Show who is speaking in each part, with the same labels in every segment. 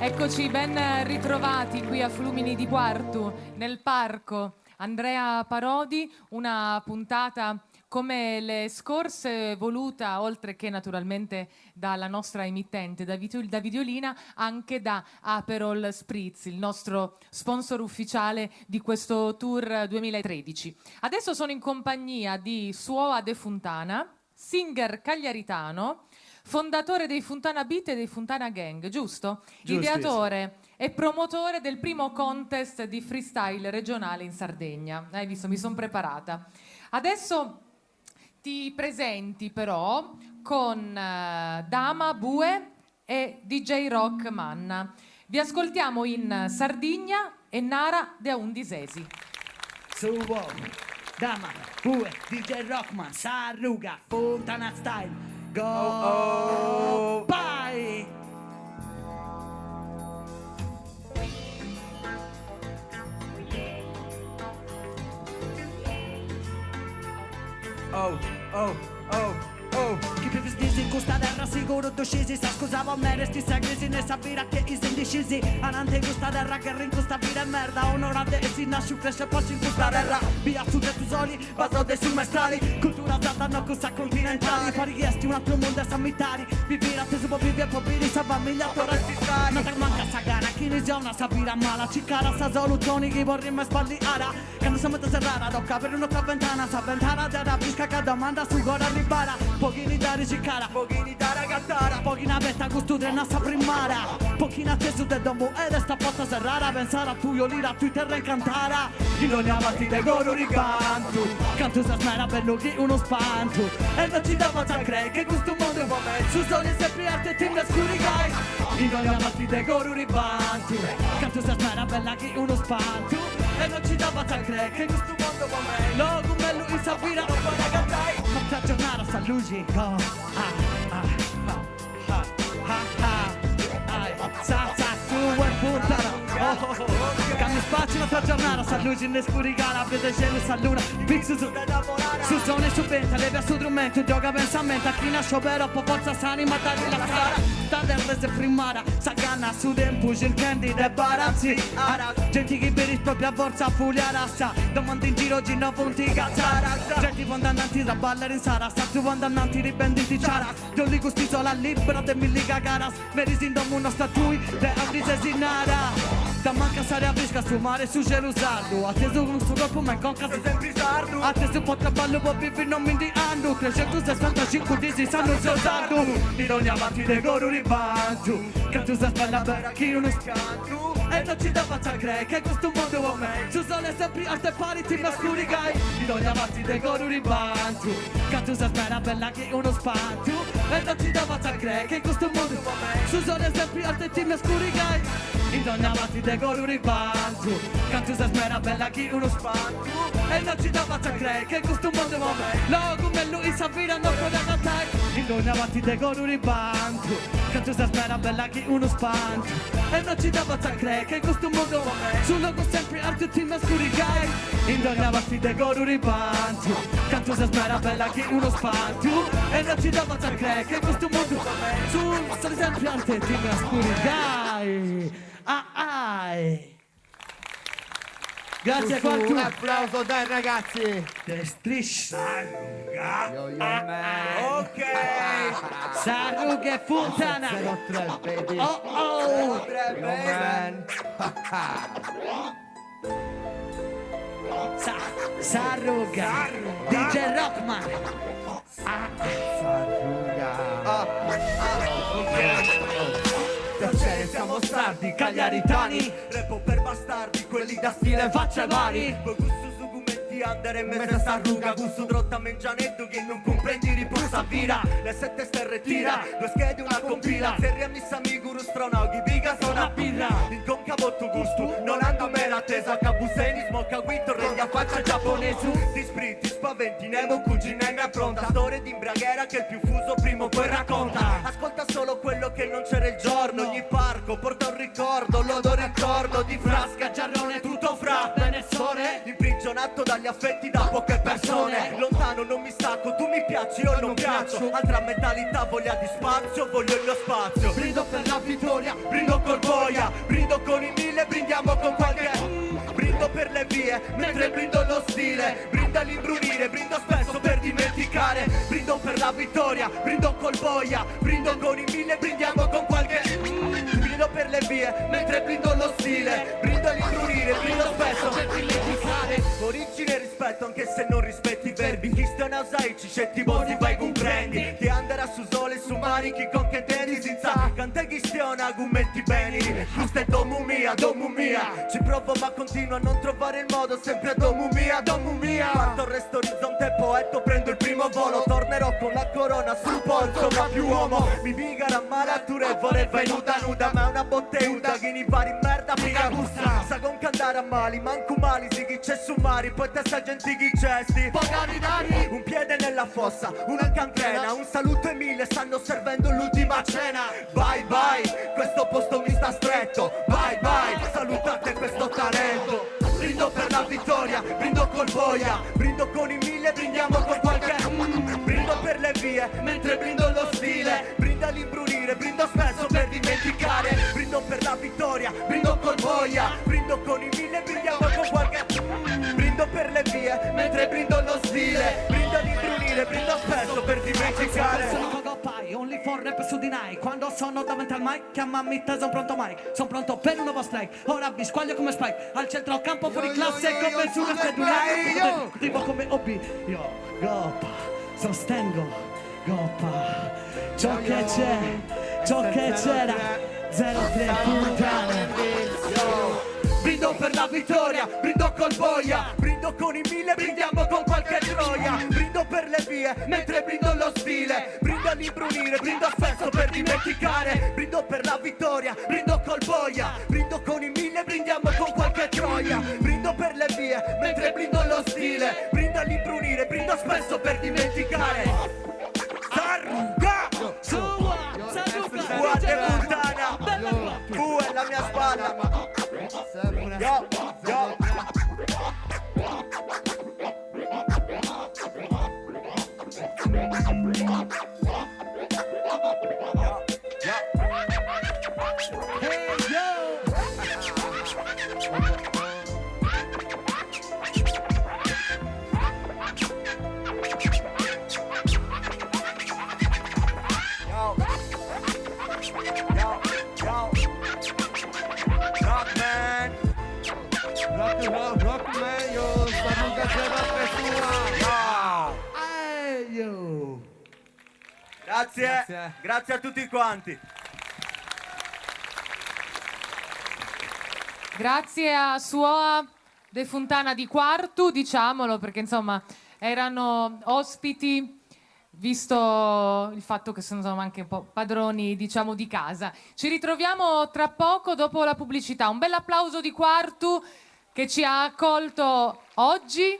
Speaker 1: Eccoci ben ritrovati qui a Flumini di Quartu, nel parco. Andrea Parodi, una puntata come le scorse voluta, oltre che naturalmente dalla nostra emittente, da Videolina, anche da Aperol Spritz, il nostro sponsor ufficiale di questo tour 2013. Adesso sono in compagnia di Suoa De Funtana, singer cagliaritano, fondatore dei Funtana Beat e dei Funtana Gang, giusto? Ideatore e promotore del primo contest di freestyle regionale in Sardegna. Hai visto, mi sono preparata. Adesso ti presenti però con Dama, Bue e DJ Rock Manna. Vi ascoltiamo in Sardigna e Nara de Undisesi.
Speaker 2: Suo, Dama, Bue, DJ Rockman, Sarruga, Fontana Style. Go, bye!
Speaker 3: Oh, oh, oh, oh.
Speaker 2: Chi più sdisi in questa terra sicuro tu scesi. Sa scusavo a me resti sagresi ne sapere che i indecisi. Anante in questa terra che in questa vita è merda. Onorate e si nasce cresce poi in questa terra. Via su te tu soli, basate su maestrali. Cultura data no cosa continentali. Fare richiesti un altro mondo a sammitari. Vivere a te si può vivere poi vivere sa famiglia torresti stari. Non te manca sta gana, chi ne già una sapira mala. Ciccara sta soluzioni che vorremmo spalliare. Che non siamo serrara, tocca per un'altra ventana. Sa ventana te la pisca che domanda su cosa arrivara. Pochini da riciccara,
Speaker 3: Pochini da ragazzara,
Speaker 2: pochina vetta gusto tre nassa primara. Pochina tesu del domo ed esta porta serrara. Pensare a tu io lira tu terra incantara. Chi non ne avanti de goro ricanto. Canto sa smera bello che uno spanto. E non ci dava a credere che questo mondo è un momento. Su soli sempre arte e timbre scuri gai. Chi non ne avanti de goro ricanto. Canto sa smera bella che uno spanto. E non ci dava a credere che questo mondo è un momento. Logo bello in sapira non puoi ragazzai. Ma tra giornata sta luce go. Cambio spazio un'altra giornata, sta luce in scurigara, vede cielo, sta luna, pixu su zone su venta, leve a suo strumento, gioca pensamento, a chi nasce però po' forza s'anima da rilassare, sta del rese primara, sa canna su tempo, cercando de barazzi, gente che per il propria forza fulia rassa, domanda in giro, gino punti cazzara, gente fondananti da ballare in sara, sta tu fondananti ribenditi ciara, io li gustizo la libera de milliga caras, merisi in domo una statui, de antisesinara. Da manca stare a pesca su mare su Gerusaldo. Atteso con suo corpo ma in conca sei sempre sardo. Atteso po' traballo po' vivere non mi indiando. 365 disi sanno soltanto. Di ogni avanti de goro ribanto. Canto sa spalla per chi non spianto. E non ci da faccia credere che questo mondo è me. Su sole sempre arte pari ti mascuri gai. Di ogni avanti de goro ribanto. Canto sa spalla bella che uno spanto. E non ci da faccia credere che questo mondo è me. Su sole sempre arte ti mascuri gai. Di ogni avanti de goro ribanto. Canto sa smera bella chi uno spanto. E non ci da faccia credere che questo mondo è me. Logo me lui sa vira non può ragazzai. Di ogni avanti de goro ribanto. Canto sa smera bella chi uno spanto. E non ci da faccia credere che questo mondo è me. Sul logo sempre arte ti mascuri gai. In ogni avanti de goro ribanto. Canto sa smera bella chi uno spanto. E non ci da faccia credere che questo mondo è me. Sul sempre arte ti mascuri gai. Grazie a qualcuno.
Speaker 3: Un applauso dai ragazzi.
Speaker 2: Striscia.
Speaker 3: Ok.
Speaker 2: Sarruga e Fontana.
Speaker 3: 03 baby.
Speaker 2: Oh.
Speaker 3: 03 baby.
Speaker 2: Sarruga. DJ Rockman.
Speaker 3: Piacere siamo sardi, cagliaritani. Repo per bastardi, quelli da stile in faccia vari. Gusto su gumetti andere in mezzo a sta ruga. Gusto drotta mengianetto che non comprendi riposa vira. Le 7 sterre tira, due schede una compila. Se riamissa mi guru stronoghi, biga sono a birra. Il conca molto gusto, non ando mera attesa. Cabuseni, smocca guitto, rendi a faccia giapponese. Ti spriti, spaventi, nemo, cugina e mia pronta. Storie di imbraghiera che il più fuso primo poi racconta. Ascolta solo quello che non c'era il giorno. Ogni parco porta un ricordo, l'odore ricordo di frasca, giarrone tutto fra Venezione. Imprigionato dagli affetti da poche persone. Lontano non mi stacco, tu mi piaci piaci o non piaccio. Altra mentalità, voglia di spazio, voglio il mio spazio.
Speaker 2: Brindo per la vittoria,
Speaker 3: Brindo col boia, brindo con i 1000, brindiamo con qualche. Brindo per le vie, mentre brindo lo stile. Brindo all'imbrunire, brindo spesso per dimenticare. Brindo per la vittoria, brindo col boia. Brindo con i 1000, brindiamo con qualche. Brindo per le vie, mentre brindo lo stile. Brindo all'imbrunire, brindo spesso per dimenticare. Origine e rispetto, anche se non rispetti i verbi. Chi sta a usare ci scettivosi vai comprendi. Ti andrà su sole, su mani, chi con che tendi senza. Cante chi stiona, argumenti bene. Giusto è domu mia. Ci provo ma continuo a non trovare il modo. Sempre domu mia. Parto il resto orizzonte poeto, prendo il primo volo. Tornerò con la corona sul polso, ma più uomo. Mi vigara marature, vorrei vai nuda. Ma è una botteuda, che ni vari merda, figa gusta. Sa con cantare a mali, manco mali, si chi c'è su mari. Poi te sa gente chi cesti.
Speaker 2: pagare i dani.
Speaker 3: Un piede nella fossa, una cancrena. Un saluto e 1000, stanno servendo l'ultima cena. Vai, questo posto mi sta stretto. Vai, salutate questo talento. Brindo per la vittoria, brindo col boia. Brindo con i 1000, brindiamo con qualche. Brindo per le vie, mentre brindo lo stile. Brindo all'imbrunire, brindo spesso per dimenticare. Brindo per la vittoria, brindo col boia. Brindo con i 1000, brindiamo con qualche. Brindo per le vie, mentre brindo lo stile. Brindo all'imbrunire, brindo spesso per dimenticare.
Speaker 2: Sono Coco Pai, only for rap su di Nike. Quando sono davanti al mic, chiamami te, son pronto Mike. Son pronto per un nuovo strike. Ora vi squaglio come Spike. Al centro campo fuori classe come su una stedulare. Tipo come OB. Io, Goppa, sostengo, Goppa. Ciò che c'è, ciò che c'era. 03 puntane.
Speaker 3: Brindo per la vittoria, brindo col boia. Brindo con i 1000, brindiamo con qualche troia. Brindo per le vie, mentre brindo lo stile. Brindo all'imbrunire, brindo spesso per dimenticare. Brindo per la vittoria, brindo col boia. Brindo con i 1000, brindiamo con qualche troia. Brindo per le vie, mentre brindo lo stile. Brindo all'imbrunire, brindo spesso per dimenticare. Sarruga! Guarda puttana! È la mia spalla! Yo!
Speaker 2: Hey yo!
Speaker 3: Rockman, io sono un Grazie a tutti quanti.
Speaker 1: Grazie a Suoa de Fontana di Quartu, diciamolo, perché insomma erano ospiti, visto il fatto che sono insomma, anche un po' padroni, diciamo, di casa. Ci ritroviamo tra poco dopo la pubblicità. Un bel applauso di Quartu che ci ha accolto oggi.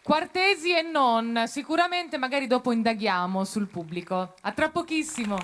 Speaker 1: Quartesi e non, sicuramente magari dopo indaghiamo sul pubblico. A tra pochissimo.